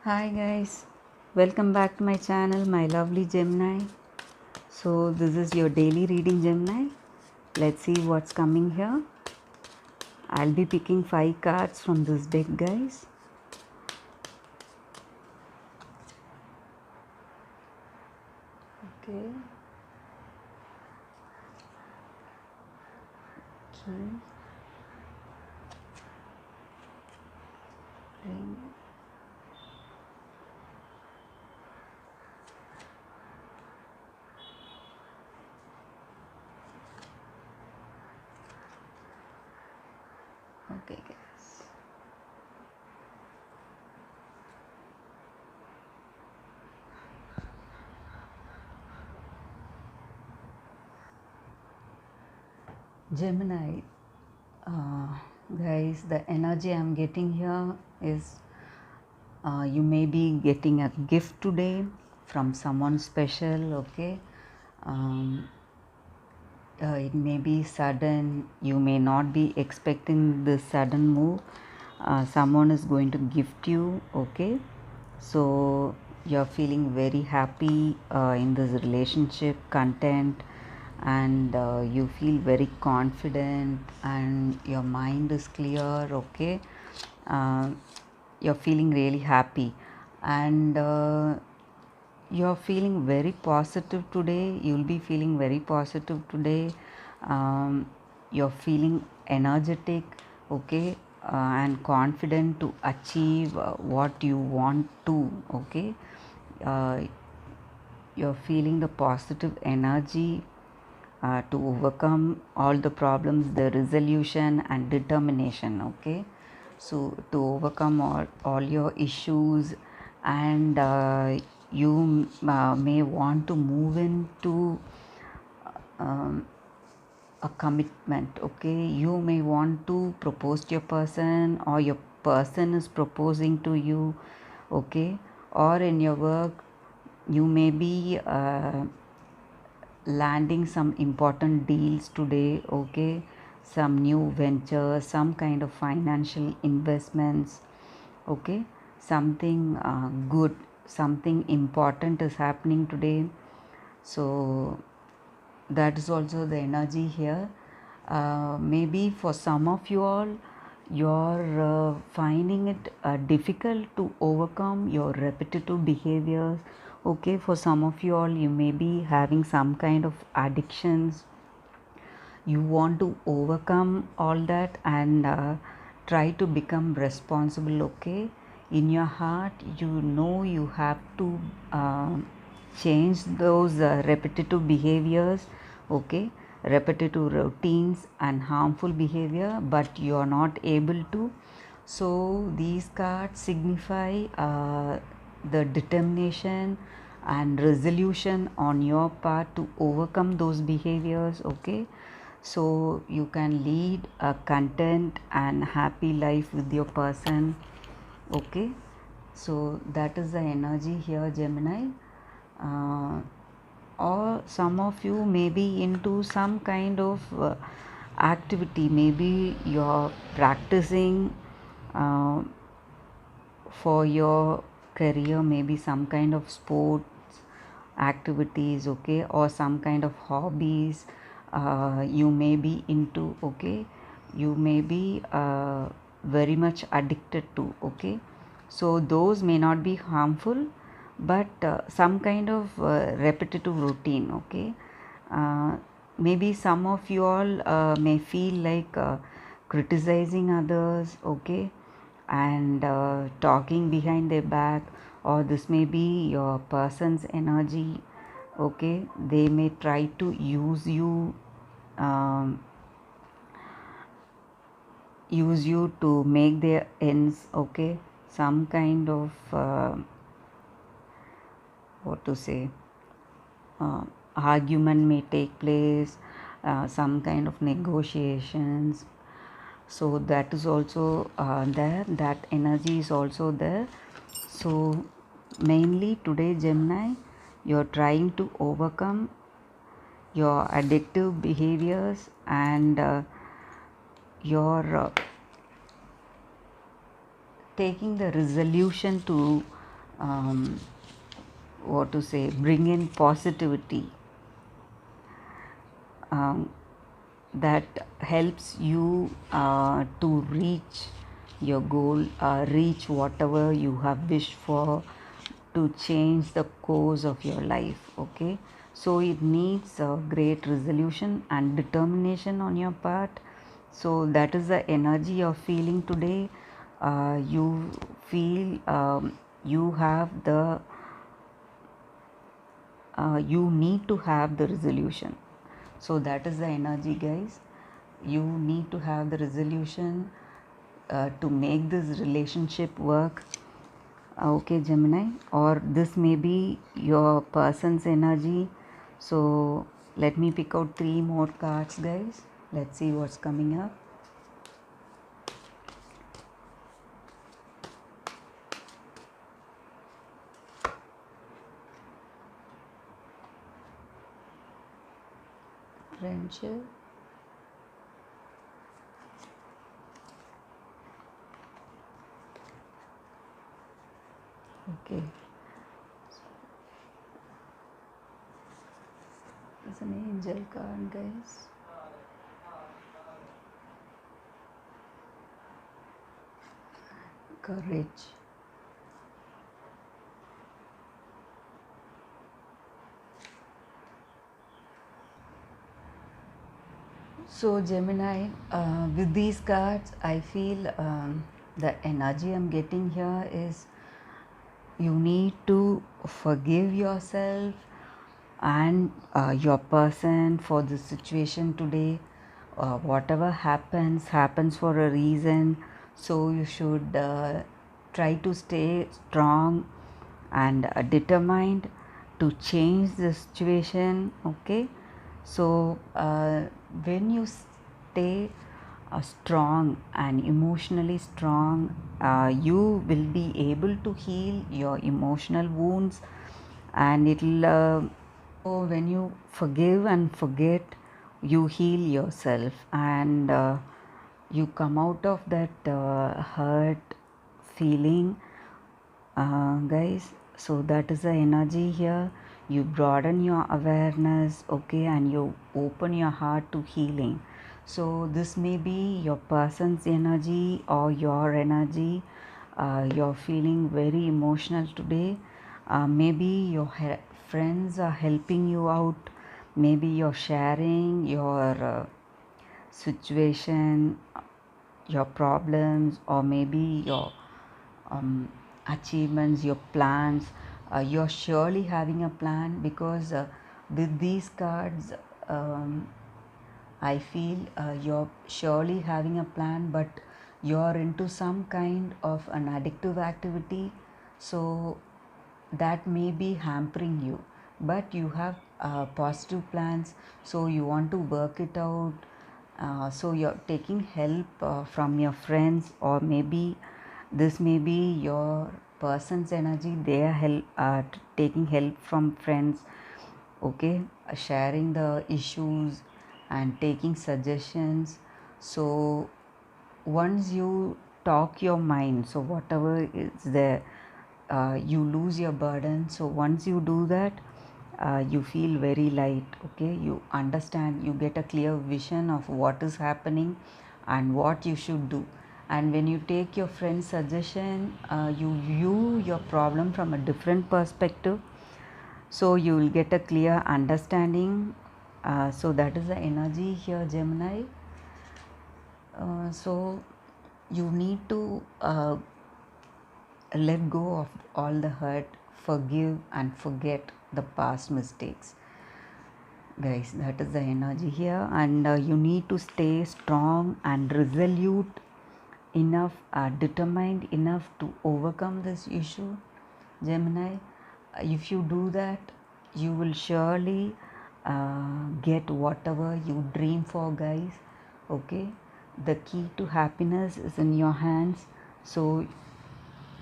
Hi guys, welcome back to my channel, my lovely Gemini. So, this is your daily reading, Gemini. Let's see what's coming here. I'll be picking 5 cards from this deck, guys. Okay. Okay. Ring. Okay, guys. Gemini, uh, guys, the energy I'm getting here is you may be getting a gift today from someone special, okay? Um, it may be sudden, you may not be expecting this sudden move. Someone is going to gift you, okay? So you're feeling very happy in this relationship content, and you feel very confident and your mind is clear, okay? uh, you're feeling really happy, and you're feeling very positive today. You'll be feeling very positive today. You're feeling energetic, okay, and confident to achieve what you want to, okay. uh, you're feeling the positive energy to overcome all the problems, the resolution and determination, okay. So to overcome all your issues, and you may want to move into um, a commitment, okay. You may want to propose to your person, or your person is proposing to you, okay. Or in your work you may be landing some important deals today, okay. Some new ventures, some kind of financial investments, okay. Something good, something important is happening today. So that is also the energy here. Maybe for some of you all, you're finding it difficult to overcome your repetitive behaviors, okay. For some of you all, you may be having some kind of addictions. You want to overcome all that and try to become responsible, okay. In your heart you know you have to uh, change those repetitive behaviors, okay, repetitive routines and harmful behavior, but you are not able to. So these cards signify the determination and resolution on your part to overcome those behaviors, okay. So you can lead a content and happy life with your person, okay. So that is the energy here, Gemini. uh, or some of you may be into some kind of activity. Maybe you're practicing uh, for your career, maybe some kind of sports activities, okay, or some kind of hobbies you may be into, okay. You may be very much addicted to, okay. So those may not be harmful, but some kind of repetitive routine, okay. uh, Maybe some of you all may feel like criticizing others, okay, and talking behind their back, or this may be your person's energy, okay. They may try to um, use you to make their ends, okay. Some kind of what to say, uh, argument may take place, some kind of negotiations. So that is also there, that energy is also there. So mainly today, Gemini, you're trying to overcome your addictive behaviors, and you're taking the resolution to um, what to say, bring in positivity, um, that helps you to reach your goal, reach whatever you have wished for, to change the course of your life. Okay, so it needs a great resolution and determination on your part. So that is the energy you're feeling today. You feel you have the you need to have the resolution. So that is the energy, guys. You need to have the resolution to make this relationship work. Okay, Gemini, or this may be your person's energy. So let me pick out 3 more cards, guys. Let's see what's coming up. Friendship. Okay. It's an angel card, guys. Courage. So, Gemini, with these cards, I feel the energy I'm getting here is you need to forgive yourself and your person for the situation today. Whatever happens for a reason. So you should try to stay strong and determined to change the situation. Okay, so when you stay strong and emotionally strong, you will be able to heal your emotional wounds, and it'll so when you forgive and forget, you heal yourself, and you come out of that hurt feeling, guys. So that is the energy here. You broaden your awareness, okay, and you open your heart to healing. So this may be your person's energy or your energy. You're feeling very emotional today. Maybe your friends are helping you out. Maybe you're sharing your situation, your problems, or maybe your achievements, your plans. You're surely having a plan, because with these cards, I feel you're surely having a plan, but you're into some kind of an addictive activity. So that may be hampering you, but you have positive plans, so you want to work it out. So you're taking help from your friends, or maybe this may be your person's energy. They are taking help from friends, okay, sharing the issues and taking suggestions. So once you talk your mind, so whatever is there, you lose your burden. So once you do that, you feel very light. Okay, you understand, you get a clear vision of what is happening and what you should do. And when you take your friend's suggestion, you view your problem from a different perspective, so you will get a clear understanding. So that is the energy here, Gemini. So you need to let go of all the hurt, forgive and forget the past mistakes, guys. That is the energy here, and you need to stay strong and resolute enough, determined enough to overcome this issue, Gemini. If you do that, you will surely get whatever you dream for, guys. Okay, the key to happiness is in your hands. So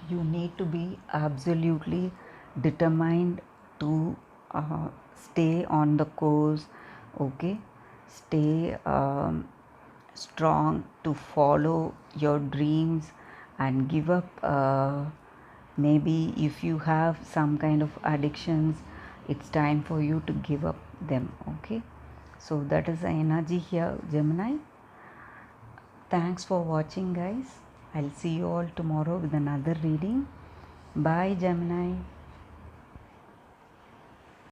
you need to be absolutely determined to stay on the course. Okay, stay strong to follow your dreams and give up Maybe if you have some kind of addictions, it's time for you to give up them. Okay, so that is the energy here, Gemini. Thanks for watching, guys. I'll see you all tomorrow with another reading. Bye, Gemini.